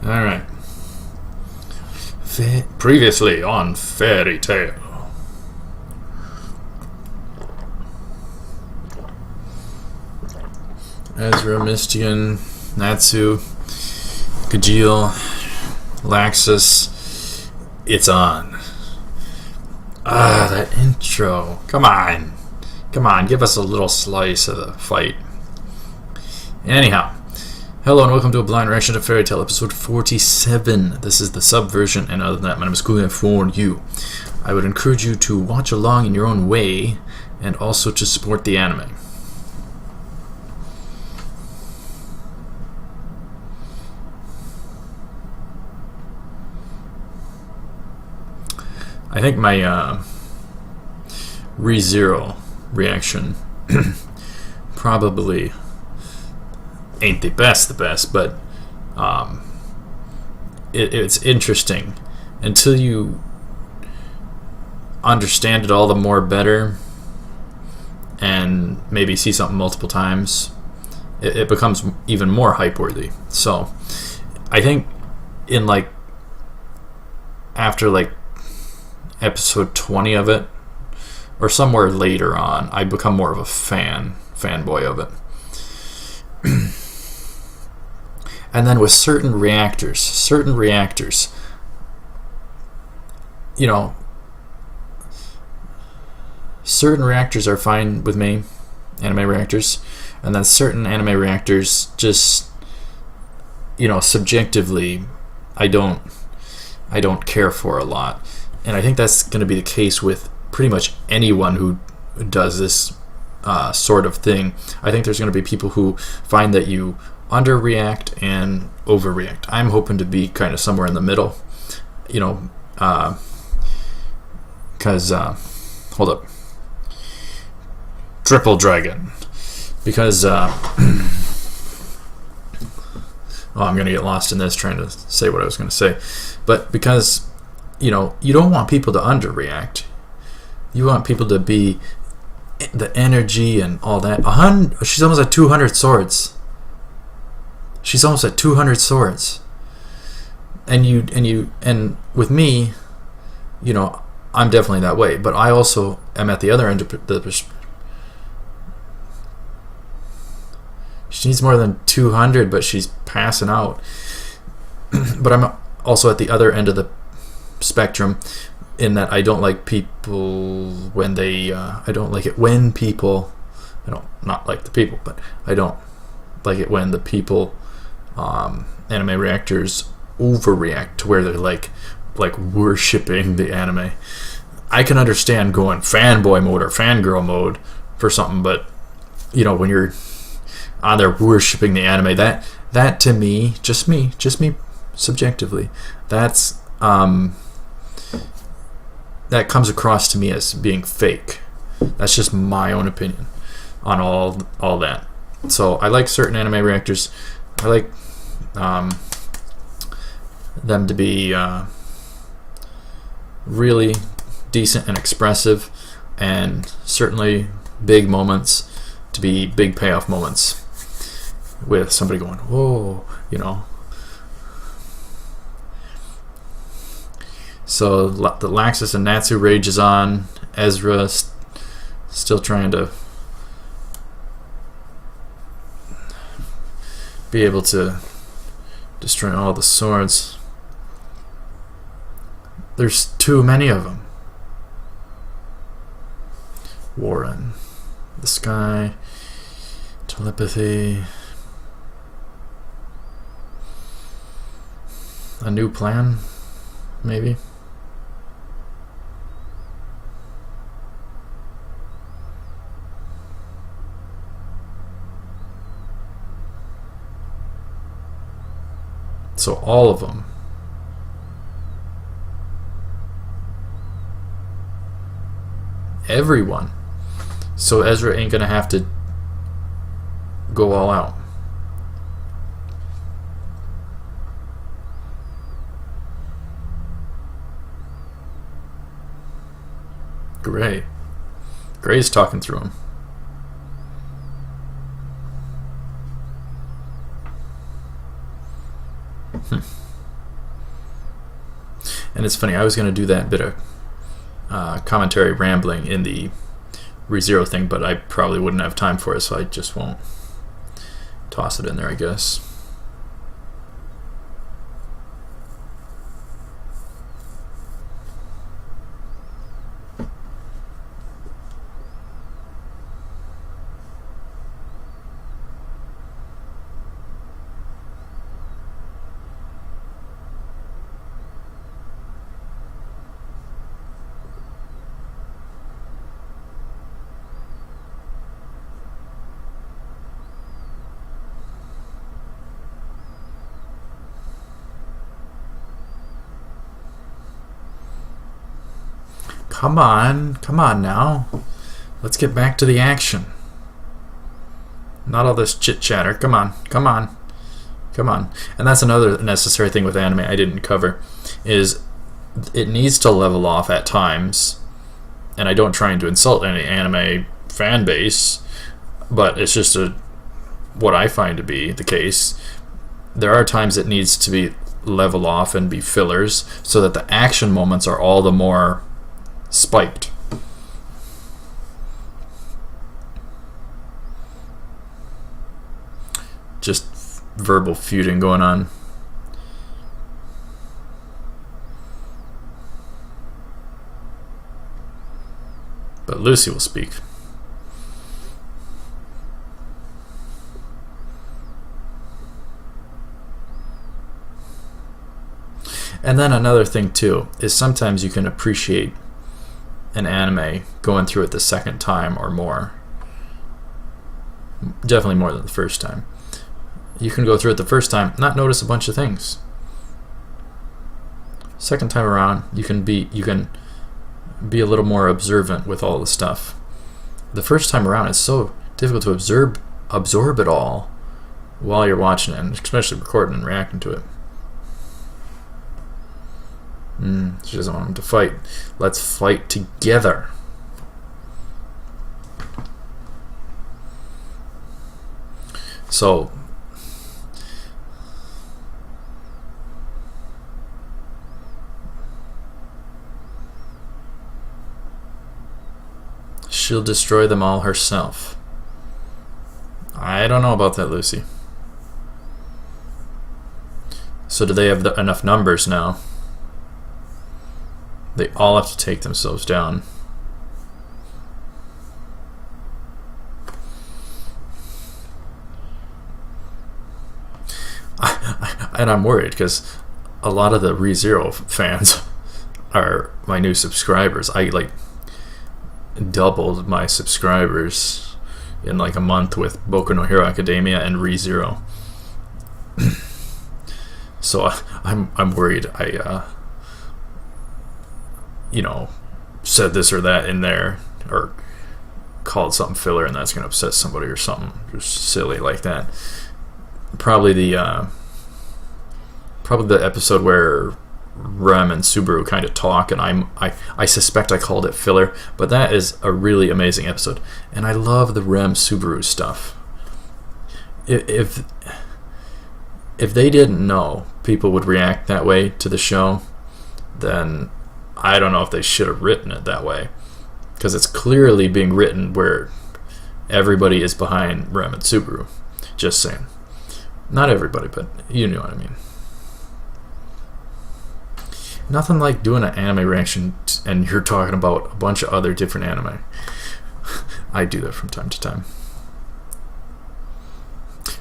Alright. Previously on Fairy Tale. Ezra, Mystian, Natsu, Gajeel, Laxus. It's on. That intro. Come on. Come on, give us a little slice of the fight. Anyhow. Hello and welcome to a blind reaction to Fairy Tale episode 47. This is the subversion, and other than that, my name is Kuya for you. I would encourage you to watch along in your own way and also to support the anime. I think my ReZero reaction probably ain't the best, but it's interesting until you understand it all the more better and maybe see something multiple times. It becomes even more hype worthy. So I think in after episode 20 of it or somewhere later on, I become more of a fanboy of it. And then with certain reactors, you know, certain reactors are fine with me, anime reactors, and then certain anime reactors just, you know, subjectively I don't care for a lot. And I think that's going to be the case with pretty much anyone who does this sort of thing. I think there's going to be people who find that you underreact and overreact. I'm hoping to be kind of somewhere in the middle, you know, because hold up, triple dragon, because I'm gonna get lost in this trying to say what I was gonna say, but because, you know, you don't want people to underreact. You want people to be the energy and all that. She's almost at 200 swords. She's almost at 200 swords. And with me, you know, I'm definitely that way. But I also am at the other end of the. She needs more than 200, but she's passing out. But I'm also at the other end of the spectrum, in that I don't like people when they I don't like it when people, I don't not like the people, but I don't like it when the people anime reactors overreact to where they're like worshipping the anime. I can understand going fanboy mode or fangirl mode for something, but you know, when you're on there worshipping the anime, that to me, just me subjectively, that's that comes across to me as being fake. That's just my own opinion on all that. So I like certain anime reactors. I like them to be really decent and expressive, and certainly big moments to be big payoff moments with somebody going, whoa, you know. So the Laxus and Natsu rage is on. Ezra still trying to be able to destroy all the swords. There's too many of them. Warren, the sky, telepathy, a new plan, maybe. So all of them. Everyone. So Ezra ain't gonna have to go all out. Gray's talking through him. And it's funny, I was going to do that bit of commentary rambling in the ReZero thing, but I probably wouldn't have time for it, so I just won't toss it in there, I guess. Come on now. Let's get back to the action. Not all this chit chatter. Come on. And that's another necessary thing with anime I didn't cover, is it needs to level off at times. And I don't try to insult any anime fan base, but it's just what I find to be the case. There are times it needs to be level off and be fillers so that the action moments are all the more spiked. Just verbal feuding going on. But Lucy will speak. And then another thing too is sometimes you can appreciate an anime going through it the second time or more. Definitely more than the first time. You can go through it the first time, not notice a bunch of things. Second time around, you can be a little more observant with all the stuff. The first time around, it's so difficult to absorb it all while you're watching it, and especially recording and reacting to it. She doesn't want him to fight. Let's fight together. So she'll destroy them all herself. I don't know about that, Lucy. So do they have enough numbers now? They all have to take themselves down. And I'm worried because a lot of the ReZero fans are my new subscribers. I doubled my subscribers in like a month with Boku no Hero Academia and ReZero. So I'm worried I said this or that in there, or called something filler, and that's going to upset somebody or something just silly like that. Probably the episode where Rem and Subaru kind of talk, and I suspect I called it filler, but that is a really amazing episode, and I love the Rem Subaru stuff. If they didn't know people would react that way to the show, then I don't know if they should have written it that way, because it's clearly being written where everybody is behind Rem and Subaru. Just saying. Not everybody, but you know what I mean. Nothing like doing an anime reaction and you're talking about a bunch of other different anime. I do that from time to time.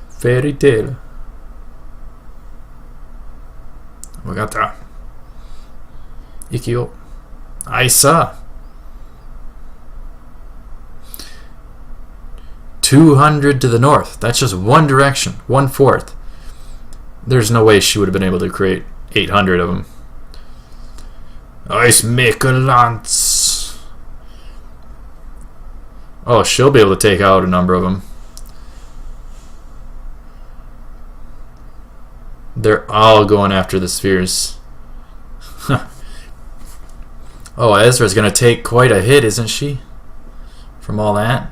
Fairy tale. Wagata. Ikio. Aisa. 200 to the north. That's just one direction. 1/4. There's no way she would have been able to create 800 of them. Ice maker lance. Oh, she'll be able to take out a number of them. They're all going after the spheres. Oh, Ezra's going to take quite a hit, isn't she? From all that.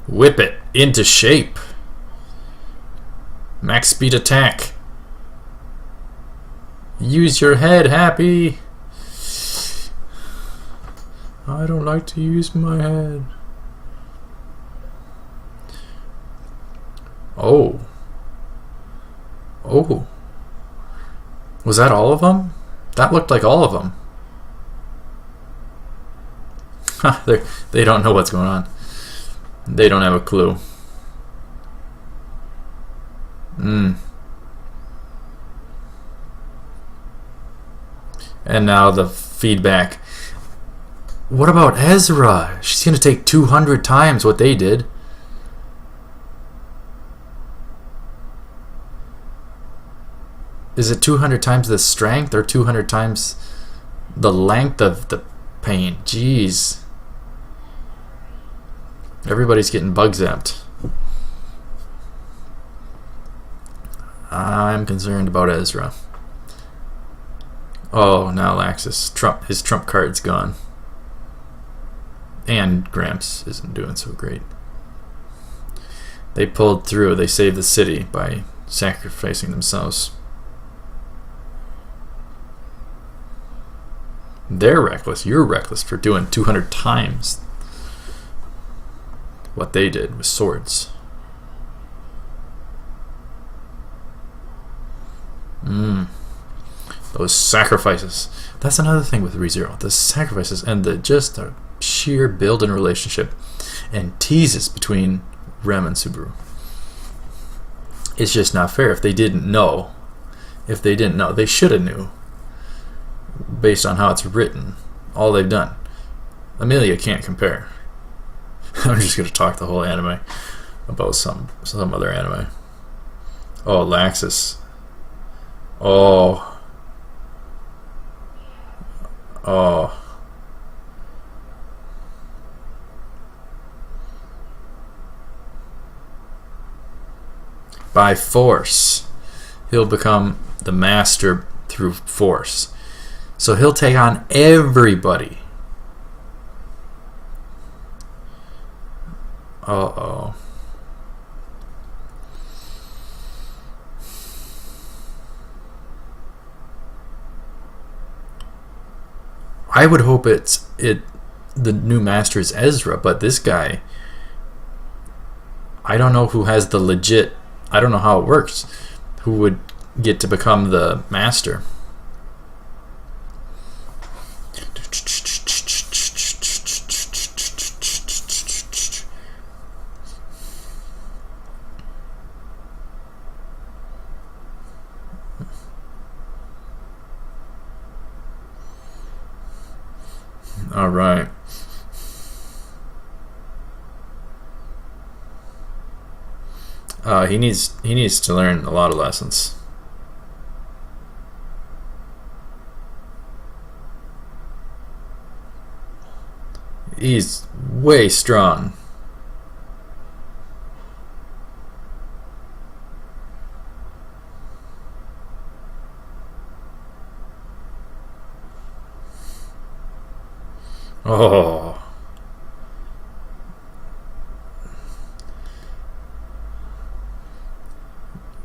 Whip it into shape. Max speed attack. Use your head, Happy. I don't like to use my head. Oh. Oh. Was that all of them? That looked like all of them. They don't know what's going on. They don't have a clue. And now the feedback. What about Ezra? She's going to take 200 times what they did. Is it 200 times the strength or 200 times the length of the pain? Jeez. Everybody's getting bug zapped. I'm concerned about Ezra. Oh, now Laxus. His trump card's gone. And Gramps isn't doing so great. They pulled through. They saved the city by sacrificing themselves. They're reckless. You're reckless for doing 200 times what they did with swords. Those sacrifices. That's another thing with ReZero. The sacrifices and the sheer build-in relationship and teases between Rem and Subaru. It's just not fair. If they didn't know, they should have knew. Based on how it's written, all they've done. Amelia can't compare. I'm just going to talk the whole anime about some other anime. Oh, Laxus. Oh. By force. He'll become the master through force. So he'll take on everybody. Uh-oh. I would hope the new master is Ezra, but this guy, I don't know who has the legit, I don't know how it works, who would get to become the master. All right. He needs to learn a lot of lessons. He's way strong. Oh.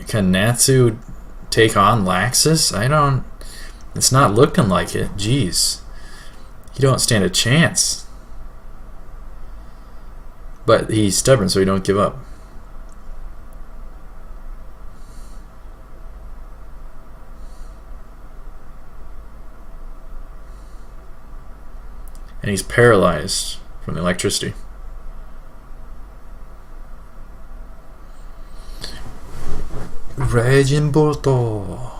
Can Natsu take on Laxus? It's not looking like it. Jeez. You don't stand a chance. But he's stubborn, so he don't give up. And he's paralyzed from the electricity. Raging Bolto.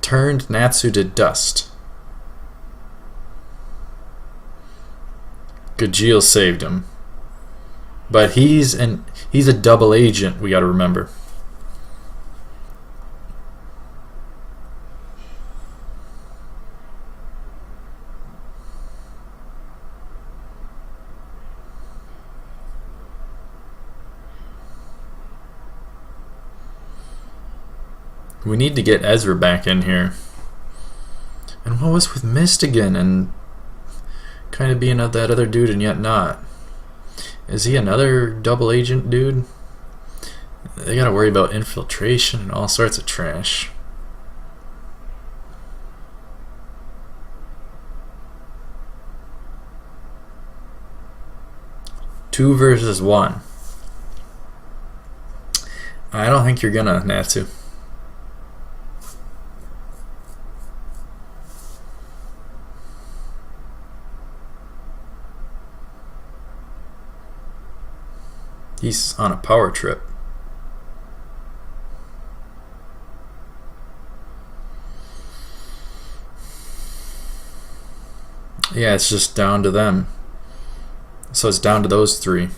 Turned Natsu to dust. Gajeel saved him. But he's a double agent, we gotta remember. We need to get Ezra back in here. And what was with Mist again? And kind of being of that other dude and yet not. Is he another double agent dude? They gotta worry about infiltration and all sorts of trash. Two versus one. I don't think you're gonna, Natsu. He's on a power trip. Yeah, it's just down to them. So it's down to those three.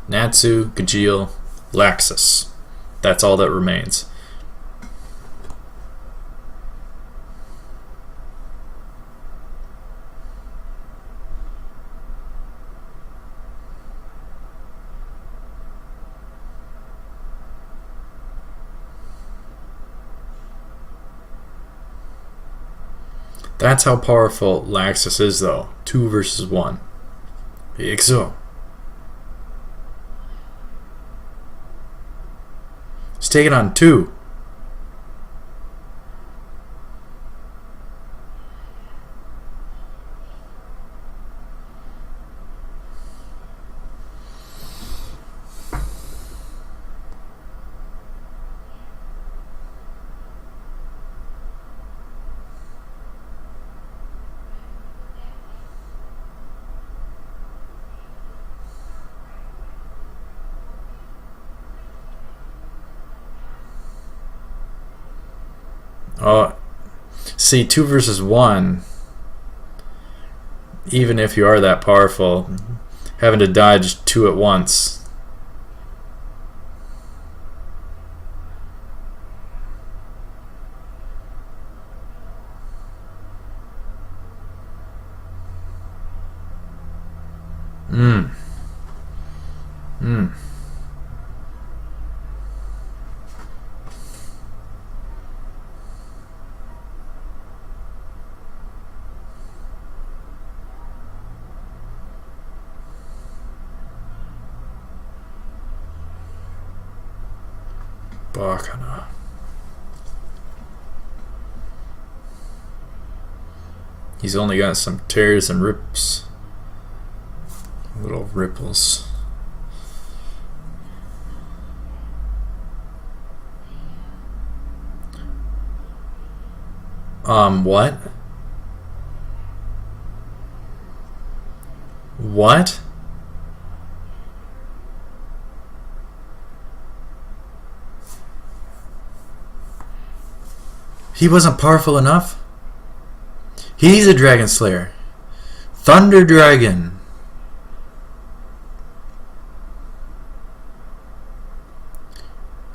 Natsu, Gajeel, Laxus. That's all that remains. That's how powerful Laxus is, though. 2 versus 1. Exo. He's taking on 2. Oh, see, 2 versus 1, even if you are that powerful, having to dodge 2 at once. Bakana. He's only got some tears and rips. Little ripples. What? What? He wasn't powerful enough? He's a Dragon Slayer. Thunder Dragon.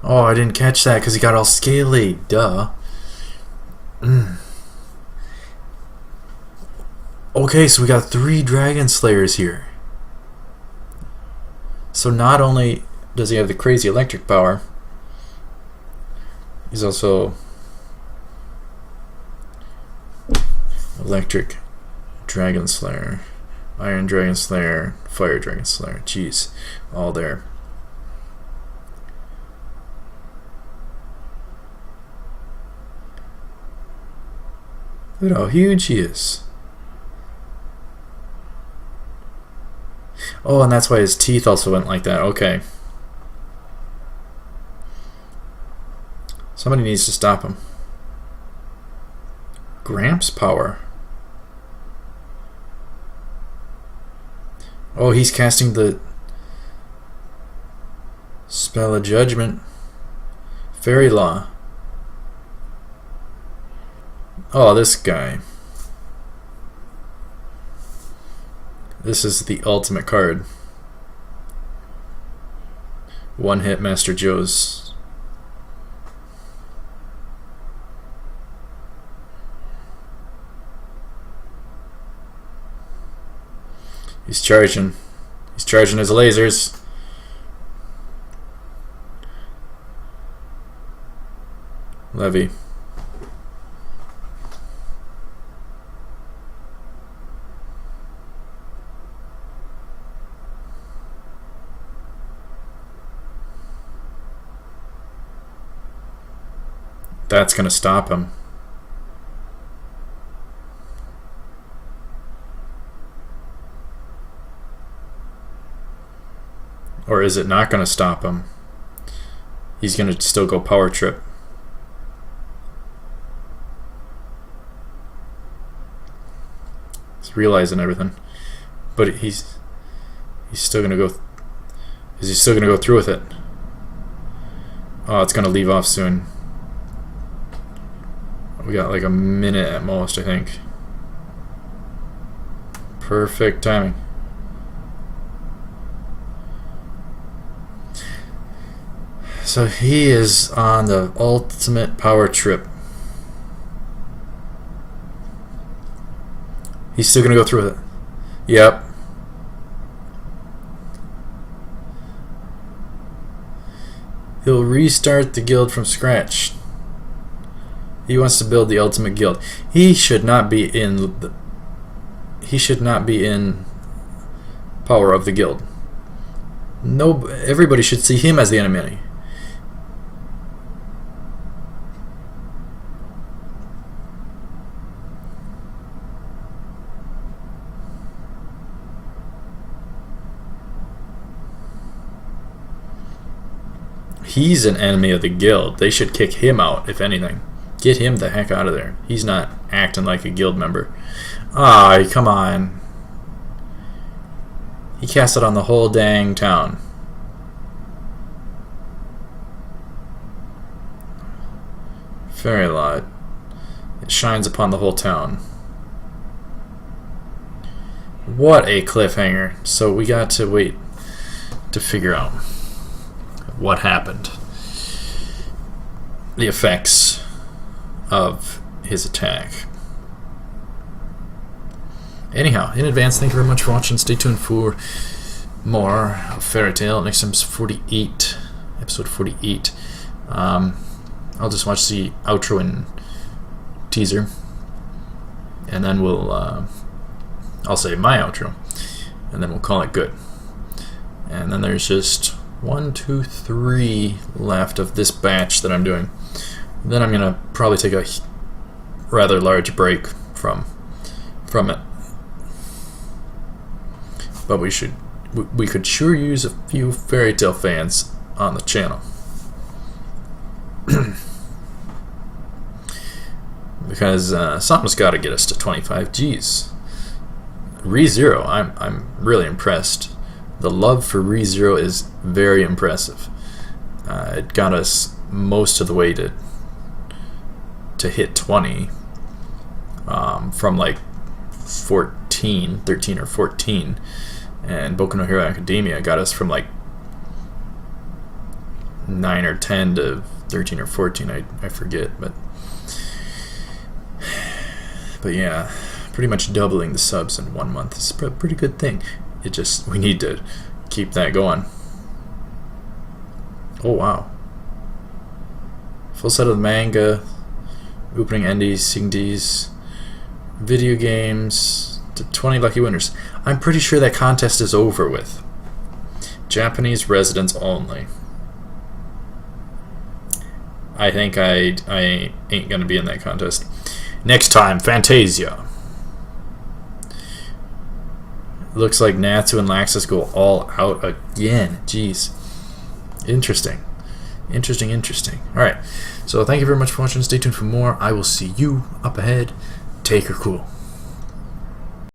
Oh, I didn't catch that because he got all scaly. Duh. Okay, so we got 3 Dragon Slayers here. So not only does he have the crazy electric power, he's also electric Dragon Slayer, Iron Dragon Slayer, Fire Dragon Slayer. Jeez, all there. Look at how huge he is. Oh, and that's why his teeth also went like that. Okay. Somebody needs to stop him. Gramps power. Oh, he's casting the spell of judgment. Fairy Law. Oh, this guy. This is the ultimate card. One hit Master Joe's. He's charging. He's charging his lasers. Levy. That's going to stop him. Or is it not going to stop him? He's going to still go power trip. He's realizing everything. But he's still going to go... Is he still going to go through with it? Oh, it's going to leave off soon. We got like a minute at most, I think. Perfect timing. So he is on the ultimate power trip. He's still gonna go through with it. Yep. He'll restart the guild from scratch. He wants to build the ultimate guild. He should not be in the, he should not be in power of the guild. No, everybody should see him as the enemy. He's an enemy of the guild. They should kick him out, if anything. Get him the heck out of there. He's not acting like a guild member. Ah, come on. He cast it on the whole dang town. Very loud. It shines upon the whole town. What a cliffhanger. So we got to wait to figure out what happened. The effects of his attack. Anyhow, in advance, thank you very much for watching. Stay tuned for more of Fairy Tail. Next time's 48, episode 48. I'll just watch the outro and teaser, and then we'll I'll say my outro, and then we'll call it good. And then there's just 1, 2, 3 left of this batch that I'm doing. Then I'm gonna probably take a rather large break from it. But we could sure use a few Fairy Tail fans on the channel. Because something's got to get us to 25 Gs. ReZero, I'm really impressed. The love for ReZero is very impressive. It got us most of the way to hit 20 from like 13 or 14, and Boku no Hero Academia got us from like 9 or 10 to 13 or 14. I forget, but yeah, pretty much doubling the subs in 1 month is a pretty good thing. We need to keep that going. Oh wow. Full set of the manga, opening endies, singdies, video games, to 20 lucky winners. I'm pretty sure that contest is over with. Japanese residents only. I think I ain't gonna be in that contest. Next time, Fantasia. Looks like Natsu and Laxus go all out again. Jeez. Interesting. Interesting. Alright. So thank you very much for watching. Stay tuned for more. I will see you up ahead. Take her cool.